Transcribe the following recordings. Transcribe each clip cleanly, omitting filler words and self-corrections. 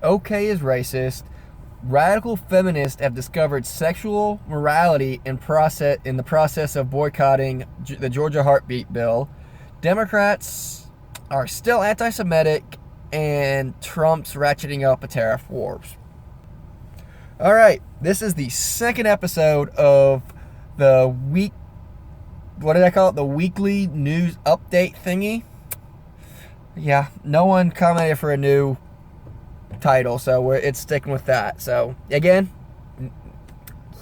okay is racist. Radical feminists have discovered sexual morality in the process of boycotting the Georgia heartbeat bill. Democrats are still anti-Semitic, and Trump's ratcheting up a tariff wars. All right, this is the second episode of the week. What did I call it? The weekly news update thingy. Yeah, no one commented for a new title, so it's sticking with that. So again,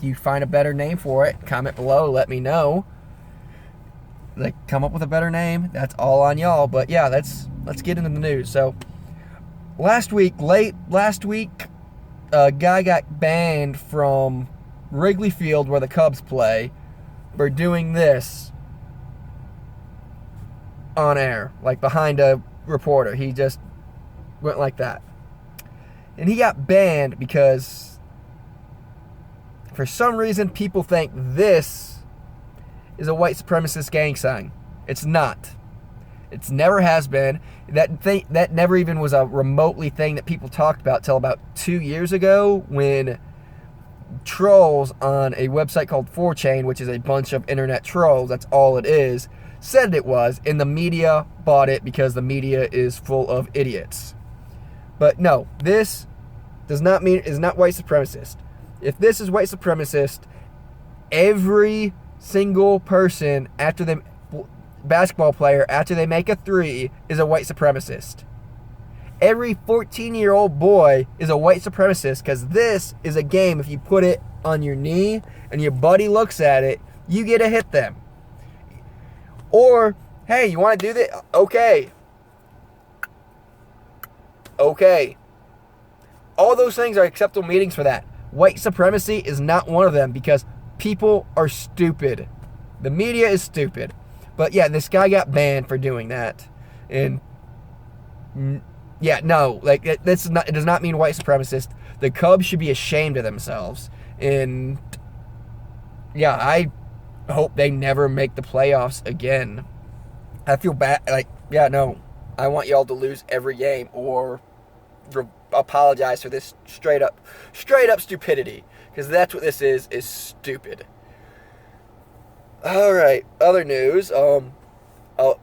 you find a better name for it, comment below, let me know. Like, come up with a better name. That's all on y'all. But yeah, let's get into the news. So late last week, a guy got banned from Wrigley Field where the Cubs play for doing this on air, like behind a reporter. He just went like that. And he got banned because for some reason people think this is a white supremacist gang sign. It's not. It's never has been. That never even was a remotely thing that people talked about till about 2 years ago, when trolls on a website called 4chan, which is a bunch of internet trolls, that's all it is, said it was, and the media bought it because the media is full of idiots. But no, this does not mean is not white supremacist. If this is white supremacist, every single person basketball player after they make a three is a white supremacist. Every 14-year-old boy is a white supremacist, because this is a game. If you put it on your knee and your buddy looks at it, you get to hit them. Or, hey, you want to do that? Okay. All those things are acceptable meetings for that. White supremacy is not one of them, because people are stupid. The media is stupid. But yeah, this guy got banned for doing that. And yeah, no, like it does not mean white supremacist. The Cubs should be ashamed of themselves. And yeah, I hope they never make the playoffs again. I feel bad. Like, yeah, no, I want y'all to lose every game or apologize for this straight up stupidity, because that's what this is stupid. All right, other news. Alyssa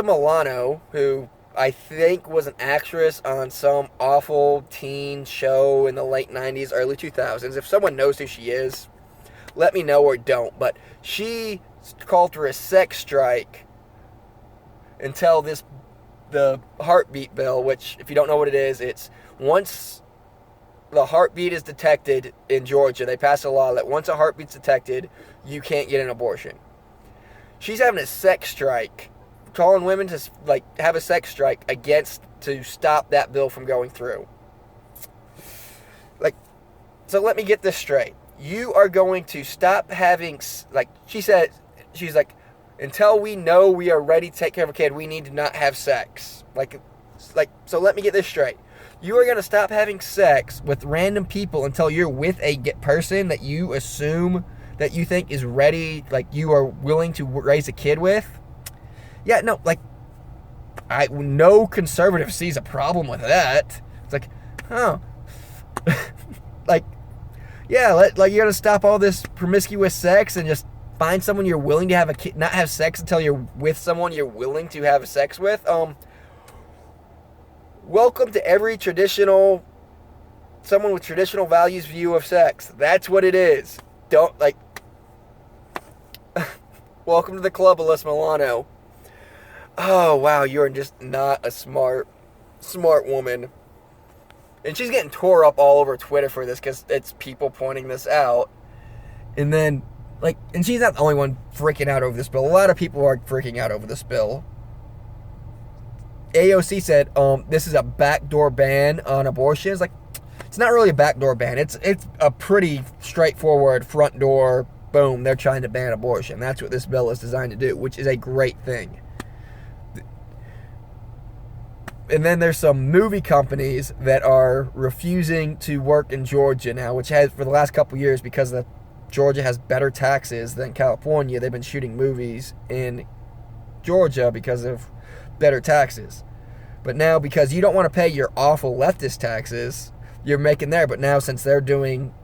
Milano, who I think was an actress on some awful teen show in the late 90s, early 2000s. If someone knows who she is, let me know or don't. But she called for a sex strike until the heartbeat bill, which, if you don't know what it is, it's once the heartbeat is detected in Georgia, they passed a law that once a heartbeat's detected, you can't get an abortion. She's having a sex strike, calling women to have a sex strike to stop that bill from going through. So let me get this straight. You are going to stop having, she's like, until we know we are ready to take care of a kid, we need to not have sex. So let me get this straight. You are going to stop having sex with random people until you're with a person that you assume that you think is ready, you are willing to raise a kid with? Yeah, no, no conservative sees a problem with that. It's like, huh. Yeah, you're going to stop all this promiscuous sex and just find someone you're willing to have a kid, not have sex until you're with someone you're willing to have sex with? Welcome to every someone with traditional values view of sex. That's what it is. Welcome to the club, Alyssa Milano. Oh, wow, you're just not a smart woman. And she's getting tore up all over Twitter for this, because it's people pointing this out. And then, and she's not the only one freaking out over this bill. A lot of people are freaking out over this bill. AOC said, this is a backdoor ban on abortion. It's not really a backdoor ban. It's a pretty straightforward front door, boom, they're trying to ban abortion. That's what this bill is designed to do, which is a great thing. And then there's some movie companies that are refusing to work in Georgia now, which has for the last couple years, because Georgia has better taxes than California. They've been shooting movies in Georgia because of better taxes. But now, because you don't want to pay your awful leftist taxes, you're making there. But now, since they're doing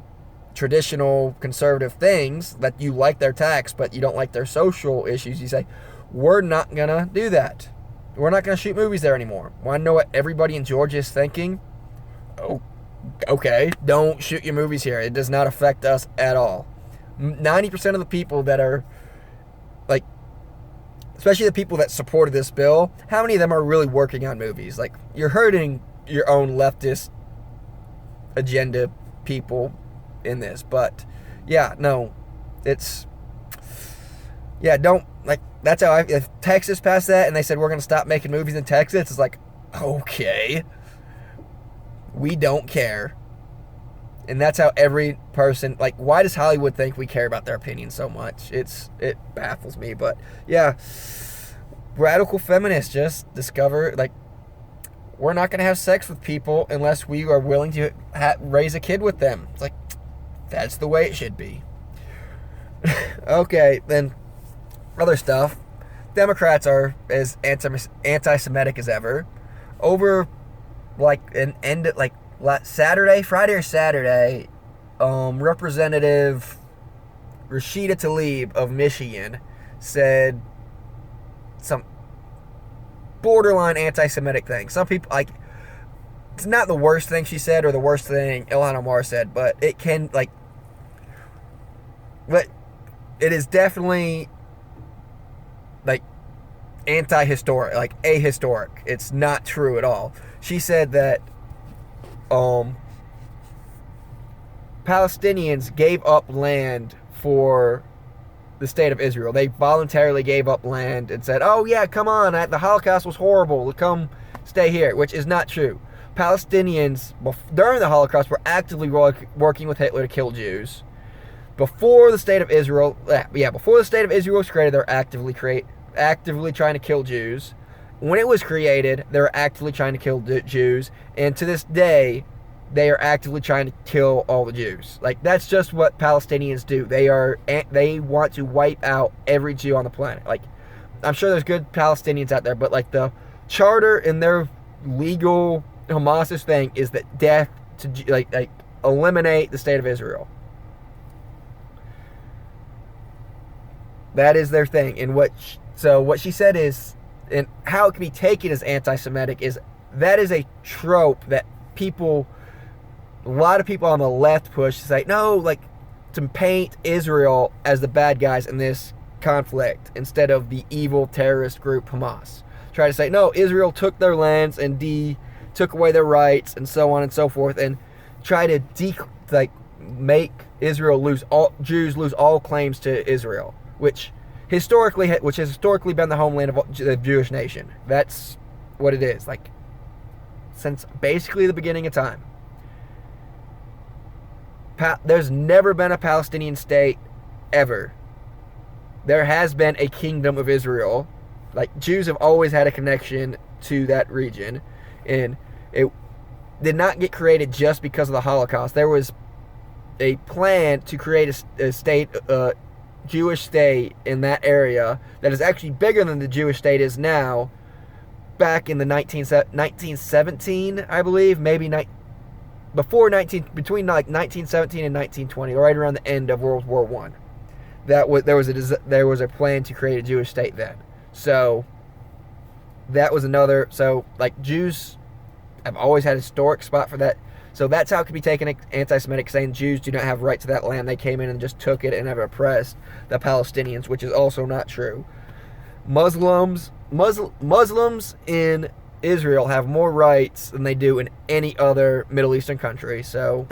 traditional conservative things, that you like their tax, but you don't like their social issues, you say, we're not going to do that. We're not going to shoot movies there anymore. Want to know what everybody in Georgia is thinking? Oh, okay, don't shoot your movies here. It does not affect us at all. 90% of the people that are, like, especially the people that supported this bill, how many of them are really working on movies? Like, you're hurting your own leftist agenda people in this. But, yeah, no, it's, yeah, don't, like, that's how if Texas passed that and they said we're going to stop making movies in Texas, it's like, okay, we don't care. And that's how every person, like, why does Hollywood think we care about their opinion so much? It baffles me. But yeah, radical feminists just discover, like, we're not going to have sex with people unless we are willing to raise a kid with them. It's like, that's the way it should be. Okay, then other stuff. Democrats are as anti-Semitic as ever. Over, like, Friday or Saturday, Representative Rashida Tlaib of Michigan said some borderline anti-Semitic thing. Some people, like, it's not the worst thing she said or the worst thing Ilhan Omar said, but it can, like, but it is definitely, like, anti-historic, like, ahistoric. It's not true at all. She said that Palestinians gave up land for the state of Israel. They voluntarily gave up land and said, oh yeah, come on, the Holocaust was horrible, come stay here, which is not true. Palestinians, during the Holocaust, were actively working with Hitler to kill Jews. Before the state of Israel, before the state of Israel was created, they're actively trying to kill Jews. When it was created, they were actively trying to kill Jews, and to this day, they are actively trying to kill all the Jews. Like, that's just what Palestinians do. They want to wipe out every Jew on the planet. Like, I'm sure there's good Palestinians out there, but, like, the charter in their legal Hamasist thing is that death to, like eliminate the state of Israel. That is their thing. And what she said is, and how it can be taken as anti-Semitic is, that is a trope that a lot of people on the left push to say, no, like, to paint Israel as the bad guys in this conflict instead of the evil terrorist group Hamas. Try to say, no, Israel took their lands and took away their rights and so on and so forth, and try to make Jews lose all claims to Israel, which has historically been the homeland of the Jewish nation. That's what it is, like, since basically the beginning of time. There's never been a Palestinian state ever. There has been a kingdom of Israel. Like, Jews have always had a connection to that region, and it did not get created just because of the Holocaust. There was a plan to create a state, Jewish state in that area that is actually bigger than the Jewish state is now, back in the 1917, I believe, between 1917 and 1920, right around the end of World War I. There was a plan to create a Jewish state then. So that was another. So, like, Jews have always had a historic spot for that. So that's how it could be taken anti-Semitic, saying Jews do not have right to that land. They came in and just took it and have oppressed the Palestinians, which is also not true. Muslims in Israel have more rights than they do in any other Middle Eastern country. So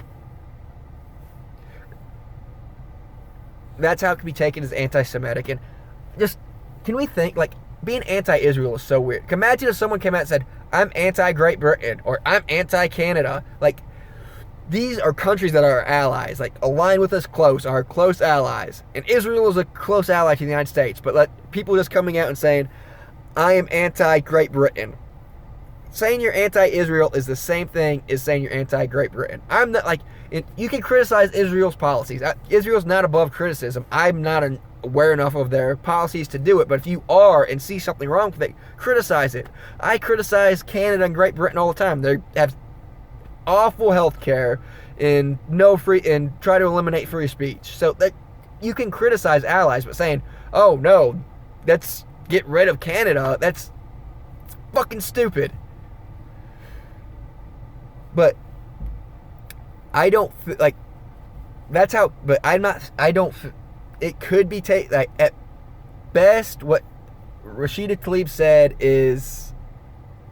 that's how it can be taken as anti-Semitic. And just, can we think, like, being anti-Israel is so weird. Imagine if someone came out and said, I'm anti-Great Britain, or I'm anti-Canada. Like, these are countries that are our allies, like, align with us close, are close allies. And Israel is a close ally to the United States. But people just coming out and saying, I am anti-Great Britain. saying you're anti-Israel is the same thing as saying you're anti-Great Britain. I'm not like, you can criticize Israel's policies. Israel's not above criticism. I'm not aware enough of their policies to do it, but if you are and see something wrong with it, criticize it. I criticize Canada and Great Britain all the time. They have awful health care and try to eliminate free speech. So that you can criticize allies, but saying, oh no, let's get rid of Canada, it's fucking stupid. But I don't like that's how. But I'm not. I don't. It could be like at best what Rashida Tlaib said is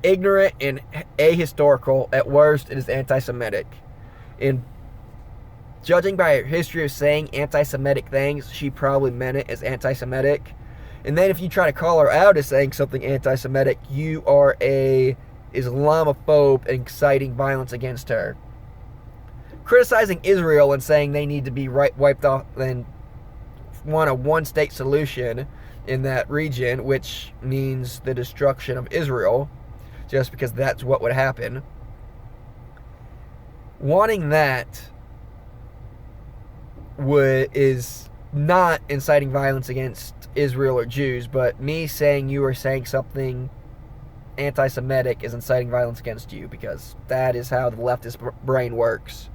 ignorant and ahistorical. At worst, it is anti-Semitic. And judging by her history of saying anti-Semitic things, she probably meant it as anti-Semitic. And then if you try to call her out as saying something anti-Semitic, you are a Islamophobe inciting violence against her. Criticizing Israel and saying they need to be wiped off and want a one-state solution in that region, which means the destruction of Israel, just because that's what would happen. Wanting that is not inciting violence against Israel or Jews, but me saying you are saying something anti-Semitic is inciting violence against you, because that is how the leftist brain works.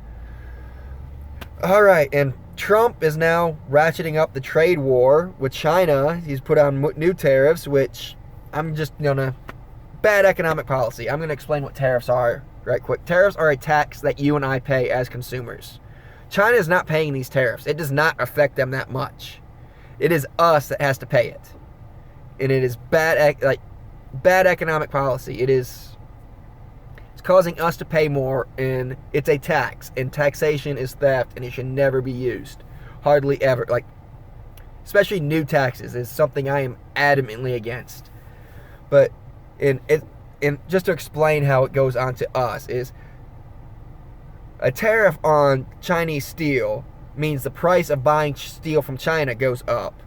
Alright, and Trump is now ratcheting up the trade war with China. He's put on new tariffs, which I'm just gonna... Bad economic policy. I'm gonna explain what tariffs are right quick. Tariffs are a tax that you and I pay as consumers. China is not paying these tariffs. It does not affect them that much. It is us that has to pay it. And it is bad economic policy. It's causing us to pay more, and it's a tax, and taxation is theft, and it should never be used. Hardly ever. Especially new taxes is something I am adamantly against. But just to explain how it goes on to us is a tariff on Chinese steel means the price of buying steel from China goes up,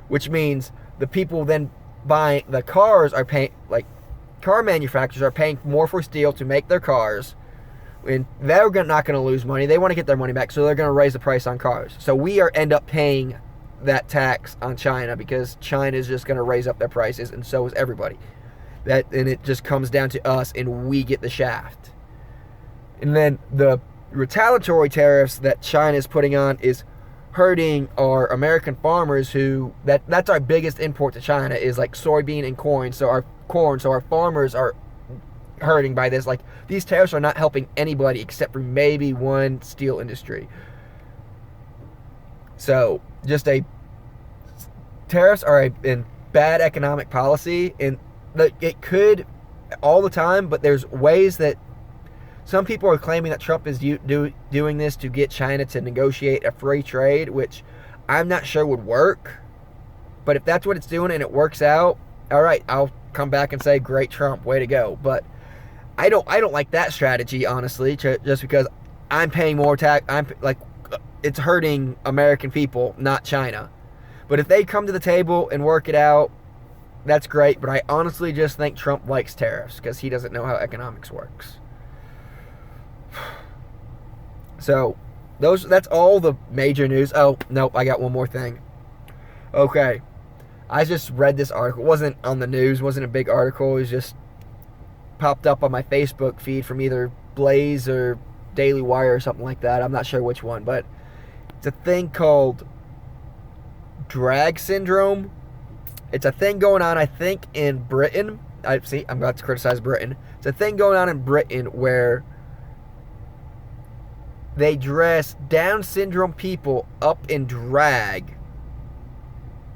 which means the people then buying the cars are paying, car manufacturers are paying more for steel to make their cars, and they're not going to lose money. They want to get their money back, so they're going to raise the price on cars. So we end up paying that tax on China because China is just going to raise up their prices, and so is everybody. And it just comes down to us, and we get the shaft. And then the retaliatory tariffs that China is putting on is hurting our American farmers, who that's our biggest import to China is soybean and corn. So our farmers are hurting by this. These tariffs are not helping anybody except for maybe one steel industry. So tariffs are a bad economic policy, and it could all the time, but there's ways that some people are claiming that Trump is doing this to get China to negotiate a free trade, which I'm not sure would work. But if that's what it's doing and it works out, all right, I'll come back and say, great Trump, way to go. But I don't like that strategy, honestly, just because I'm paying more tax. It's hurting American people, not China. But if they come to the table and work it out, that's great. But I honestly just think Trump likes tariffs because he doesn't know how economics works. So, that's all the major news. Oh, nope, I got one more thing. Okay. I just read this article. It wasn't on the news, wasn't a big article. It was just popped up on my Facebook feed from either Blaze or Daily Wire or something like that. I'm not sure which one, but it's a thing called drag syndrome. It's a thing going on, I think, in Britain. I'm about to criticize Britain. It's a thing going on in Britain where they dress Down syndrome people up in drag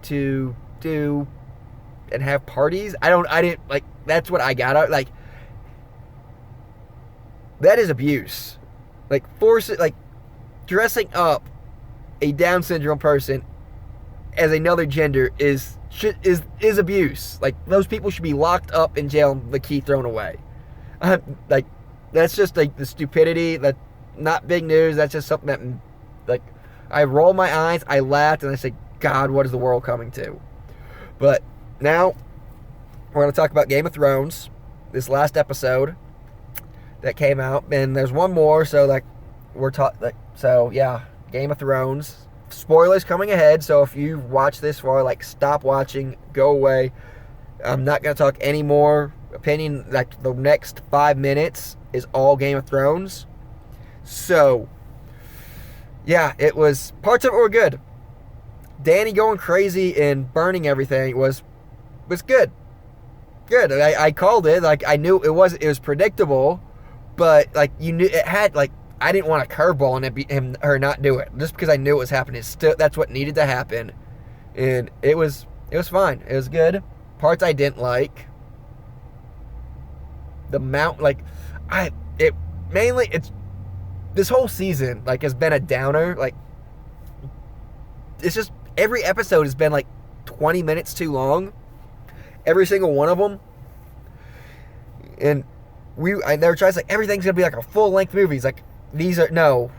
to do and have parties. That's what I got out. That is abuse. Dressing up a Down syndrome person as another gender is abuse. Those people should be locked up in jail and the key thrown away. That's just the stupidity. That not big news. That's just something that I roll my eyes, I laughed, and I said, God, what is the world coming to? But now we're going to talk about Game of Thrones. this last episode that came out, and there's one more. So like so yeah, Game of Thrones. Spoilers coming ahead. So if you watch this far, like stop watching, go away. I'm not gonna talk any more opinion. Like the next 5 minutes is all Game of Thrones. So yeah, parts of it were good. Dany going crazy and burning everything was good. Good. I called it. Like I knew it was predictable, but like you knew it had like I didn't want a curveball and it be her not do it just because I knew it was happening. That's what needed to happen, and it was fine. It was good. Parts I didn't like. The mount it's this whole season like has been a downer. Like it's just every episode has been like 20 minutes too long. Every single one of them. And they were trying to say everything's gonna be like a full length movie. It's like these are no,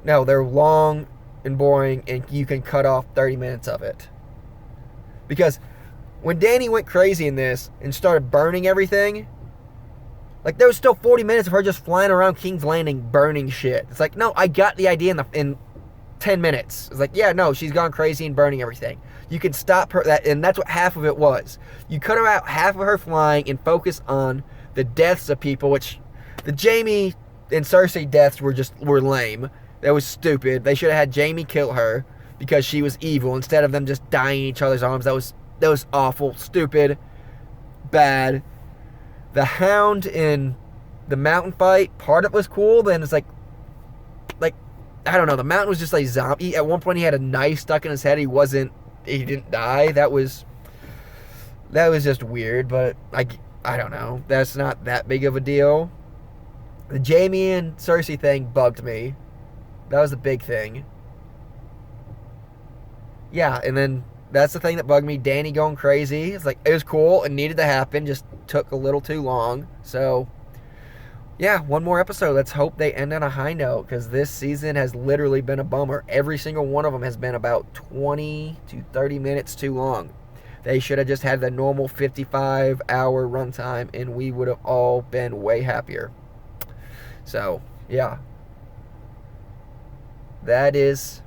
they're long and boring, and you can cut off 30 minutes of it. Because when Dany went crazy in this and started burning everything, like there was still 40 minutes of her just flying around King's Landing burning shit. It's like, no, I got the idea in 10 minutes. It's like, yeah, no, she's gone crazy and burning everything. You can stop her and that's what half of it was. You cut her out half of her flying and focus on the deaths of people, which the Jaime and Cersei deaths were lame. That was stupid. They should have had Jaime kill her because she was evil instead of them just dying in each other's arms. That was awful, stupid, bad. The Hound in the mountain fight, part of it was cool. Then it's like I don't know. The Mountain was just like zombie. At one point, he had a knife stuck in his head. He didn't die. That was just weird. But I don't know. That's not that big of a deal. The Jaime and Cersei thing bugged me. That was the big thing. Yeah, and then that's the thing that bugged me. Dany going crazy. It's like, it was cool. It needed to happen. Just took a little too long. So, yeah, one more episode. Let's hope they end on a high note, because this season has literally been a bummer. Every single one of them has been about 20 to 30 minutes too long. They should have just had the normal 55-hour runtime, and we would have all been way happier. So, yeah. That's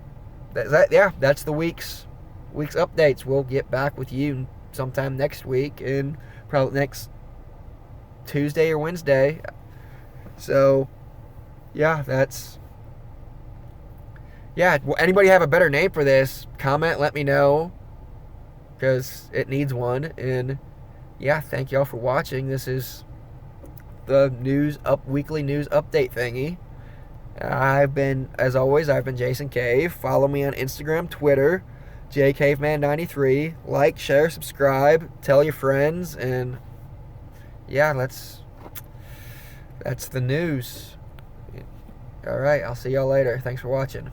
the week's updates. We'll get back with you sometime next week, and probably next Tuesday or Wednesday. So, yeah, anybody have a better name for this? Comment, let me know, because it needs one. And yeah, thank y'all for watching. This is the weekly news update thingy. As always, I've been Jason Cave. Follow me on Instagram, Twitter, jcaveman93. Like, share, subscribe, tell your friends, and yeah, that's the news. All right, I'll see y'all later. Thanks for watching.